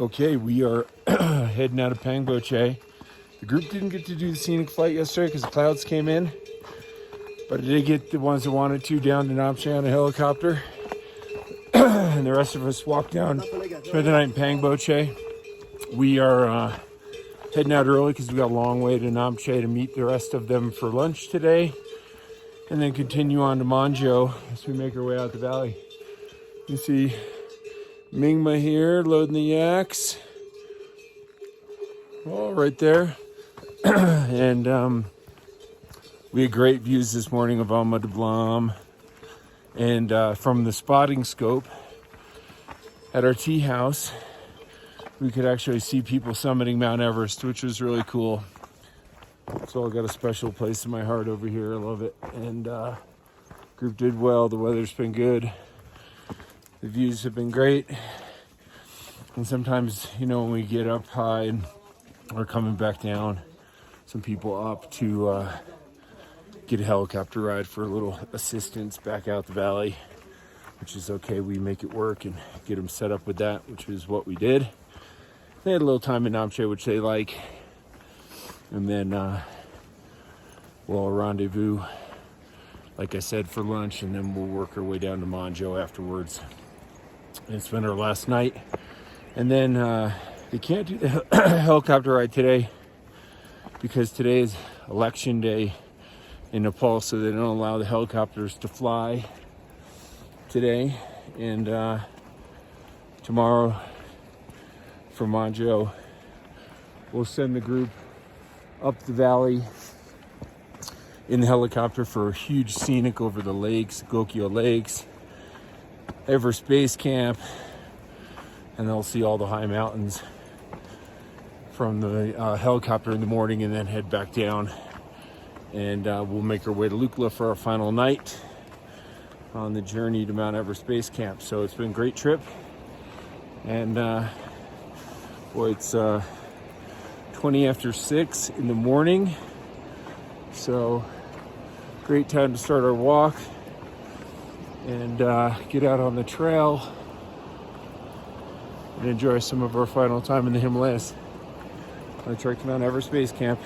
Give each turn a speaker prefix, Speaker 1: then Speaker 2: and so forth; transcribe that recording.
Speaker 1: Okay, we are heading out of Pangboche. The group didn't get to do the scenic flight yesterday because the clouds came in, but I did get the ones that wanted to down to Namche on a helicopter. And the rest of us walked down, spent the night in Pangboche. We are heading out early because we got a long way to Namche to meet the rest of them for lunch today, and then continue on to Manjo as we make our way out the valley. You see Mingma here loading the yaks. Oh, right there. And we had great views this morning of Alma de Blanc. And from the spotting scope at our tea house, we could actually see people summiting Mount Everest, which was really cool. So I got a special place in my heart over here. I love it. And group did well. The weather's been good. The views have been great. And sometimes, you know, when we get up high and we're coming back down, some people opt to get a helicopter ride for a little assistance back out the valley, which is okay. We make it work and get them set up with that, which is what we did. They had a little time in Namche, which they like. And then we'll rendezvous, like I said, for lunch, and then we'll work our way down to Manjo afterwards. And it's been our last night. And then they can't do the helicopter ride today because today is election day in Nepal, so they don't allow the helicopters to fly today. And tomorrow from Manjo, we'll send the group up the valley in the helicopter for a huge scenic over the lakes, Gokyo Lakes, Everest Base Camp, and they'll see all the high mountains from the helicopter in the morning, and then head back down. And we'll make our way to Lukla for our final night on the journey to Mount Everest Base Camp. So it's been a great trip. And boy, it's 20 after 6 in the morning. So great time to start our walk and get out on the trail and enjoy some of our final time in the Himalayas on the trek to Mount Everest Base Camp.